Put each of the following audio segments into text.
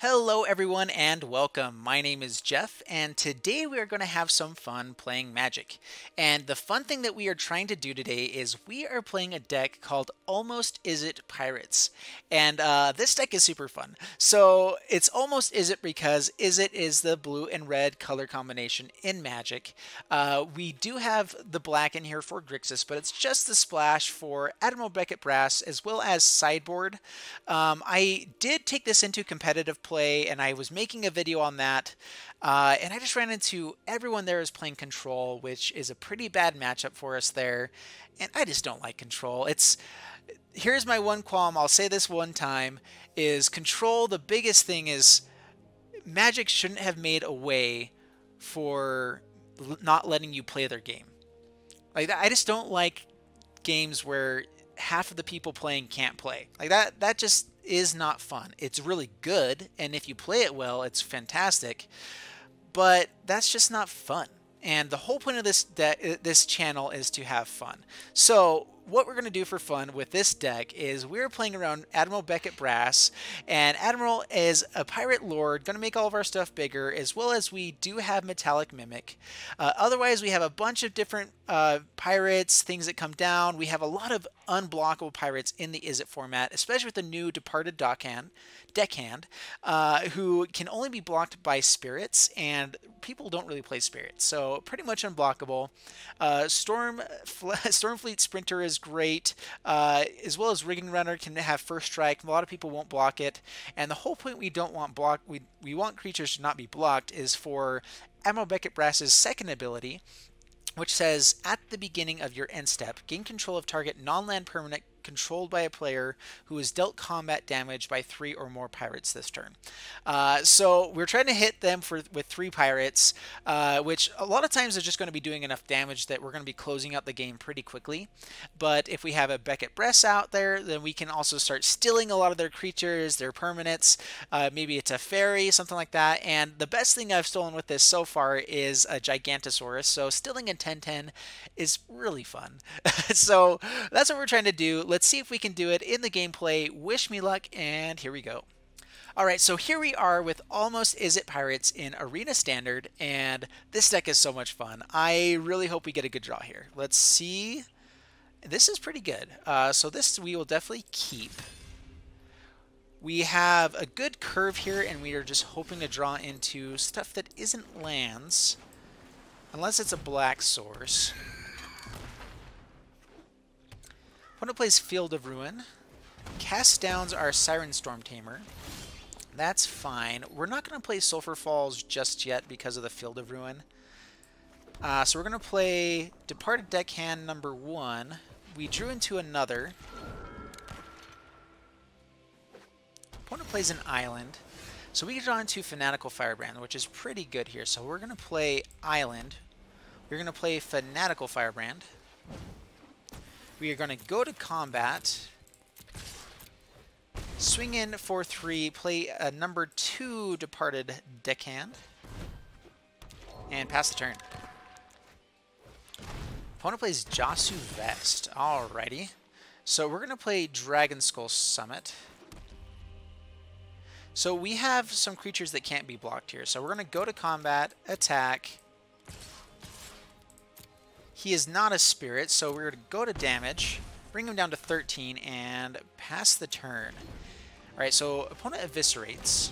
Hello everyone and welcome. My name is Jeff and today we are going to have some fun playing Magic. And the fun thing that we are trying to do today is we are playing a deck called Almost Izzet Pirates. And this deck is super fun. So it's Almost Izzet because Izzet is the blue and red color combination in Magic. We do have the black in here for Grixis, but it's just the splash for Admiral Beckett Brass as well as sideboard. I did take this into competitive play and I was making a video on that and I just ran into everyone there is playing Control, which is a pretty bad matchup for us there, and I just don't like Control. Here's my one qualm, I'll say this one time, is Control. The biggest thing is Magic shouldn't have made a way for not letting you play their game. Like, I just don't like games where half of the people playing can't play. Like that just is not fun. It's really good, and if you play it well, it's fantastic, but that's just not fun. And the whole point of this channel is to have fun. So what we're going to do for fun with this deck is we're playing around Admiral Beckett Brass, and Admiral is a pirate lord, going to make all of our stuff bigger, as well as we do have Metallic Mimic. Otherwise, we have a bunch of different pirates, things that come down. We have a lot of unblockable pirates in the Izzet format, especially with the new Departed Deckhand, who can only be blocked by spirits, and people don't really play spirits, so pretty much unblockable. Stormfleet Sprinter is great, as well as Rigging Runner can have first strike. A lot of people won't block it, and the whole point we don't want we want creatures to not be blocked is for Admiral Beckett Brass's second ability, which says, at the beginning of your end step, gain control of target non-land permanent controlled by a player who is dealt combat damage by 3 or more pirates this turn. So we're trying to hit them with 3 pirates, which a lot of times they're just going to be doing enough damage that we're going to be closing out the game pretty quickly. But if we have a Beckett Brass out there, then we can also start stealing a lot of their creatures, their permanents. Maybe it's a fairy, something like that. And the best thing I've stolen with this so far is a Gigantosaurus. So stealing in 10-10 is really fun. So that's what we're trying to do. Let's see if we can do it in the gameplay. Wish me luck, and here we go. Alright, so here we are with Almost Izzet Pirates in Arena Standard, and this deck is so much fun. I really hope we get a good draw here. Let's see. This is pretty good. So this we will definitely keep. We have a good curve here, and we are just hoping to draw into stuff that isn't lands, unless it's a black source. Opponent plays Field of Ruin. Cast downs our Siren Stormtamer. That's fine. We're not going to play Sulphur Falls just yet because of the Field of Ruin. So we're going to play Departed Deckhand number 1. We drew into another. Opponent plays an island. So we draw into Fanatical Firebrand, which is pretty good here. So we're going to play Island. We're going to play Fanatical Firebrand. We are going to go to combat, swing in for 3, play a number 2 Departed Deckhand, and pass the turn. Opponent plays Jasu Vest. Alrighty. So we're going to play Dragon Skull Summit. So we have some creatures that can't be blocked here. So we're going to go to combat, attack. He is not a spirit, so we're going to go to damage, bring him down to 13, and pass the turn. Alright, so opponent eviscerates.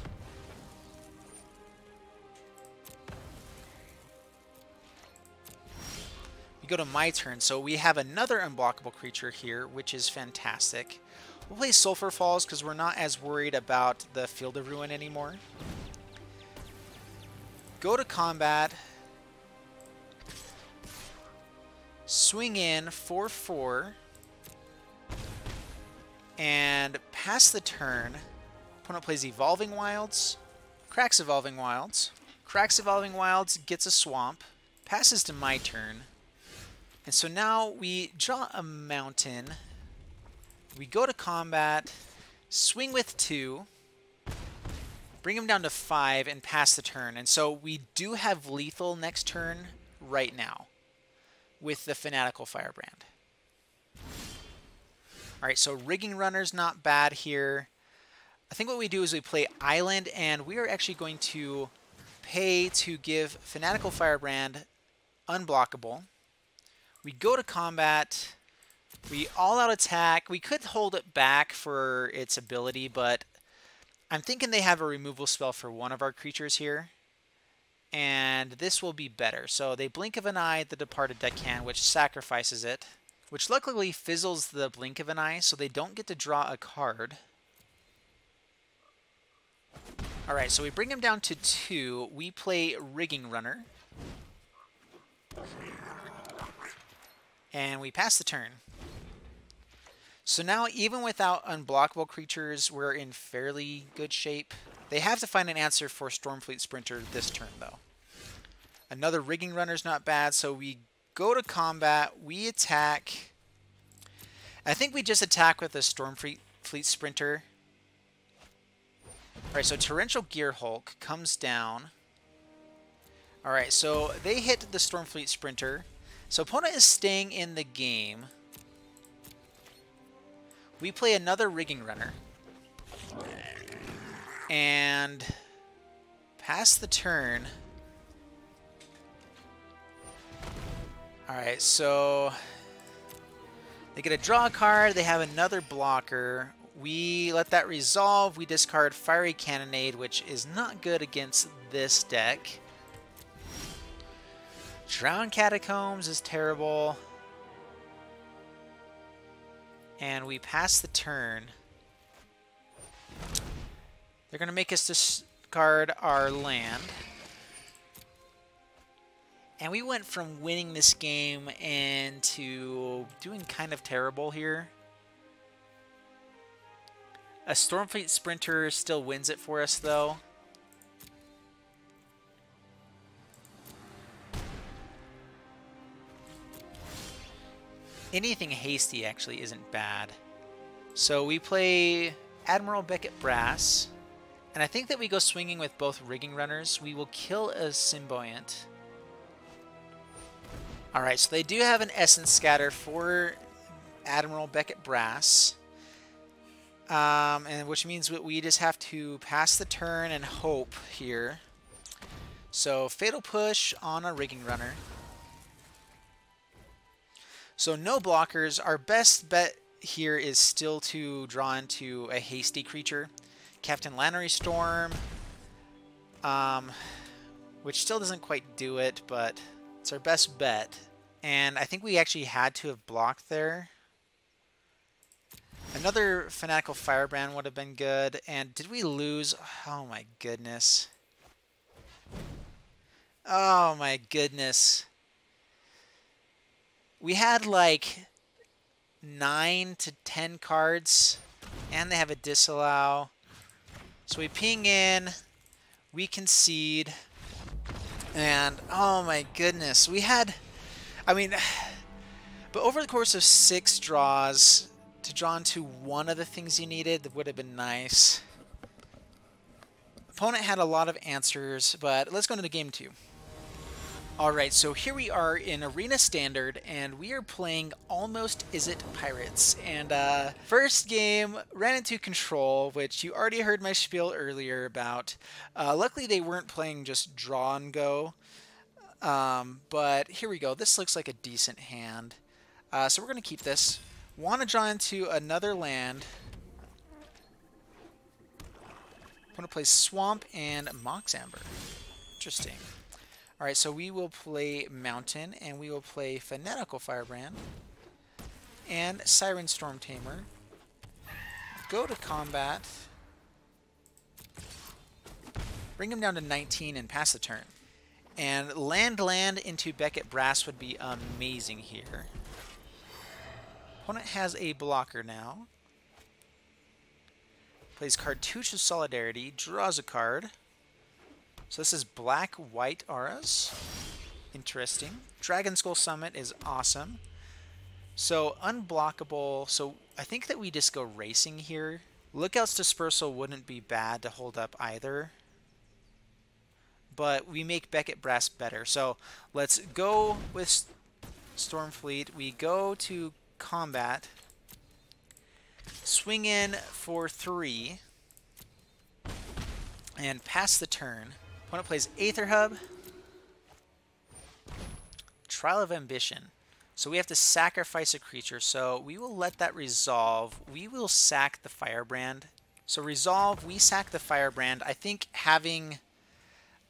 We go to my turn, so we have another unblockable creature here, which is fantastic. We'll play Sulphur Falls because we're not as worried about the Field of Ruin anymore. Go to combat. Swing in 4/4 and pass the turn. Opponent plays Evolving Wilds, cracks Evolving Wilds, gets a swamp, passes to my turn. And so now we draw a mountain. We go to combat, swing with 2, bring him down to 5, and pass the turn. And so we do have lethal next turn right now with the Fanatical Firebrand. Alright, so Rigging Runner's not bad here. I think what we do is we play Island, and we are actually going to pay to give Fanatical Firebrand unblockable. We go to combat. We all-out attack. We could hold it back for its ability, but I'm thinking they have a removal spell for one of our creatures here, and this will be better. So they blink of an eye the Departed Deckhand, which sacrifices it, which luckily fizzles the blink of an eye, so they don't get to draw a card. Alright, so we bring him down to 2. We play Rigging Runner. And we pass the turn. So now, even without unblockable creatures, we're in fairly good shape. They have to find an answer for Stormfleet Sprinter this turn, though. Another Rigging Runner's not bad, so we go to combat, we attack. I think we just attack with a Stormfleet Sprinter. Alright, so Torrential Gearhulk comes down. Alright, so they hit the Stormfleet Sprinter. So opponent is staying in the game. We play another Rigging Runner. And pass the turn. Alright, so they get a draw card. They have another blocker. We let that resolve. We discard Fiery Cannonade, which is not good against this deck. Drown Catacombs is terrible. And we pass the turn. They're going to make us discard our land. And we went from winning this game into doing kind of terrible here. A Stormfleet Sprinter still wins it for us, though. Anything hasty actually isn't bad. So we play Admiral Beckett Brass. And I think that we go swinging with both Rigging Runners. We will kill a Symbiont. Alright, so they do have an Essence Scatter for Admiral Beckett Brass. And which means we just have to pass the turn and hope here. So Fatal Push on a Rigging Runner. So no blockers. Our best bet here is still to draw into a hasty creature. Captain Lannery Storm. Which still doesn't quite do it, but it's our best bet. And I think we actually had to have blocked there. Another Fanatical Firebrand would have been good. And did we lose? Oh my goodness. Oh my goodness. We had like 9 to 10 cards. And they have a disallow. So we ping in. We concede. And oh my goodness. We had... I mean... But over the course of 6 draws... To draw into one of the things you needed would have been nice. Opponent had a lot of answers, but let's go into game 2. Alright, so here we are in Arena Standard, and we are playing Almost Izzet Pirates. And first game, ran into Control, which you already heard my spiel earlier about. Luckily they weren't playing just draw and go. But here we go. This looks like a decent hand. So we're going to keep this. Want to draw into another land. I'm going to play Swamp and Mox Amber. Interesting. Alright, so we will play Mountain, and we will play Fanatical Firebrand and Siren Stormtamer. Go to combat. Bring him down to 19 and pass the turn. And land into Beckett Brass would be amazing here. Opponent has a blocker now. Plays Cartouche of Solidarity, draws a card. So this is black-white auras. Interesting. Dragon Skull Summit is awesome. So unblockable. So I think that we just go racing here. Lookout's Dispersal wouldn't be bad to hold up either. But we make Beckett Brass better. So let's go with Stormfleet. We go to combat. Swing in for 3. And pass the turn. Opponent plays Aether Hub. Trial of Ambition. So we have to sacrifice a creature. So we will let that resolve. We will sack the Firebrand. So resolve, we sack the Firebrand. I think having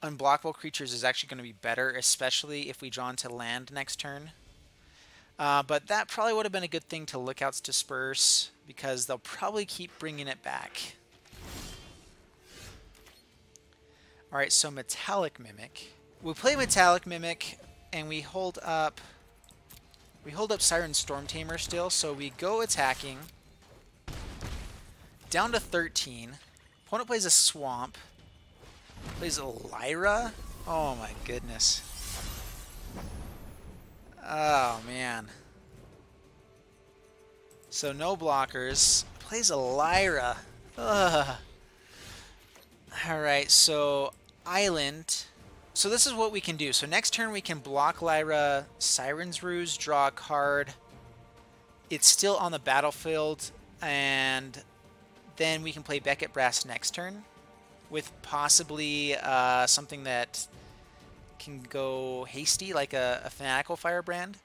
unblockable creatures is actually going to be better, especially if we draw into land next turn. But that probably would have been a good thing to Lookout's Disperse, because they'll probably keep bringing it back. Alright, so Metallic Mimic. We play Metallic Mimic, and we hold up Siren Stormtamer still, so we go attacking. Down to 13. Opponent plays a Swamp. Plays a Lyra. Oh my goodness. Oh man. So no blockers. Plays a Lyra. Ugh. Alright, so Island. So this is what we can do. So next turn we can block Lyra, Siren's Ruse, draw a card. It's still on the battlefield, and then we can play Beckett Brass next turn with possibly something that can go hasty, like a Fanatical Firebrand.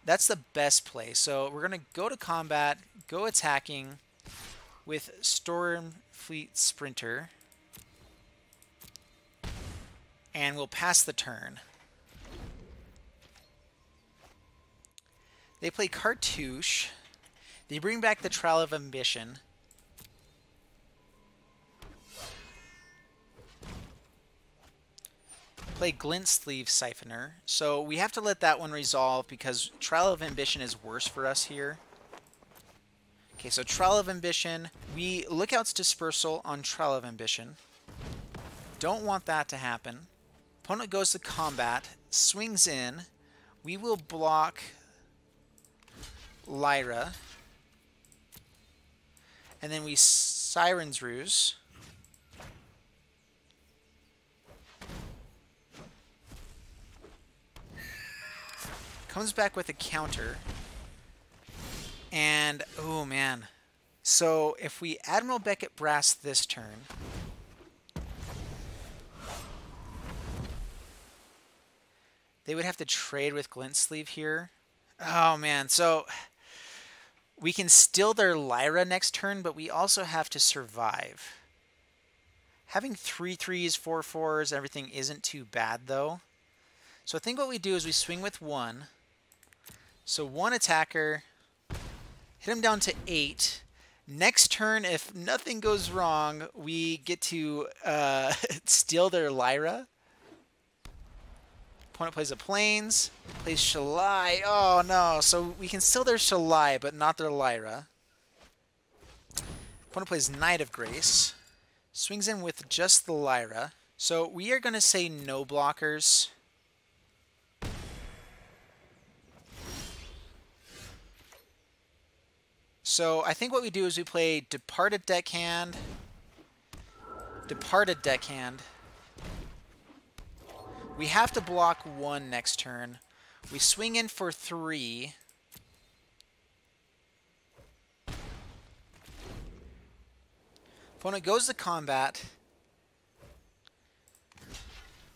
That's the best play. So we're going to go to combat, go attacking with Stormfleet Sprinter, and we'll pass the turn. They play Cartouche. They bring back the Trial of Ambition. Play Glint Sleeve Siphoner. So we have to let that one resolve because Trial of Ambition is worse for us here. Okay, so Trial of Ambition. We Lookout's Dispersal on Trial of Ambition. Don't want that to happen. Opponent goes to combat, swings in. We will block Lyra. And then we Siren's Ruse. Comes back with a counter. And, oh man. So if we Admiral Beckett Brass this turn, they would have to trade with Glint Sleeve here. Oh man, so we can steal their Lyra next turn, but we also have to survive. Having 3/3s, 4/4s, everything isn't too bad though. So I think what we do is we swing with 1. So 1 attacker, hit him down to 8. Next turn, if nothing goes wrong, we get to steal their Lyra. Opponent plays a Plains, plays Shalai. Oh no, so we can steal their Shalai, but not their Lyra. Opponent plays Knight of Grace. Swings in with just the Lyra. So we are going to say no blockers. So I think what we do is we play Departed Deckhand, Departed Deckhand. We have to block 1 next turn. We swing in for 3. Opponent goes to combat.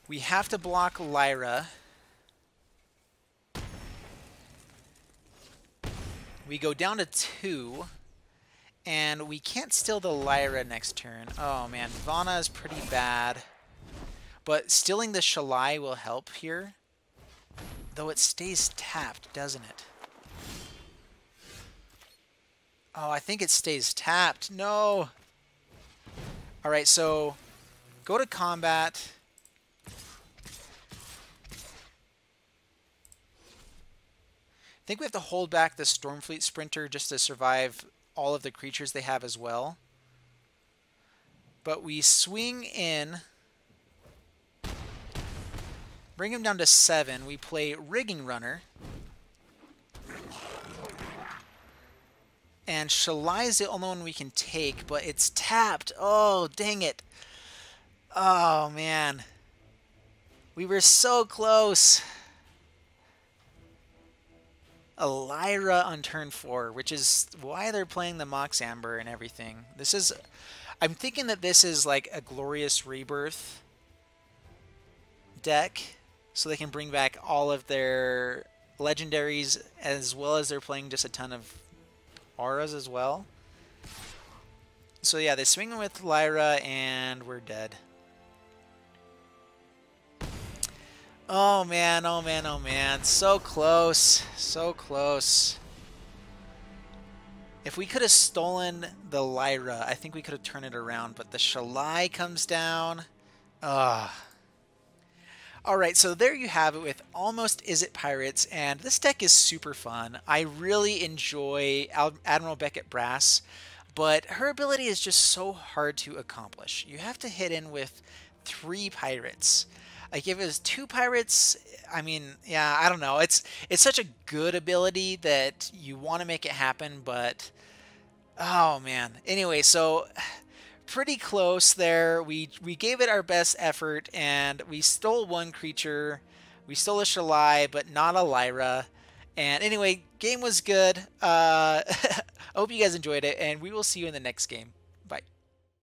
We have to block Lyra. We go down to 2, and we can't steal the Lyra next turn. Oh man, Vana is pretty bad. But stealing the Shalai will help here. Though it stays tapped, doesn't it? Oh, I think it stays tapped. No! Alright, so go to combat. I think we have to hold back the Stormfleet Sprinter just to survive all of the creatures they have as well. But we swing in. Bring him down to 7. We play Rigging Runner. And Shalai is the only one we can take, but it's tapped. Oh, dang it. Oh, man. We were so close. A Lyra on turn 4, which is why they're playing the Mox Amber and everything. This is... I'm thinking that this is like a Glorious Rebirth deck, so they can bring back all of their legendaries, as well as they're playing just a ton of auras as well. So yeah, they swing with Lyra, and we're dead. Oh man, oh man, oh man. So close. So close. If we could have stolen the Lyra, I think we could have turned it around, but the Shalai comes down. Ugh. Alright, so there you have it with Almost Izzet Pirates, and this deck is super fun. I really enjoy Admiral Beckett Brass, but her ability is just so hard to accomplish. You have to hit in with 3 pirates. Like, if it was 2 pirates, I mean, yeah, I don't know. It's such a good ability that you want to make it happen, but oh man. Anyway, so pretty close there. We gave it our best effort, and we stole 1 creature. We stole a Shalai, but not a Lyra. And anyway, game was good. I hope you guys enjoyed it, and we will see you in the next game. Bye.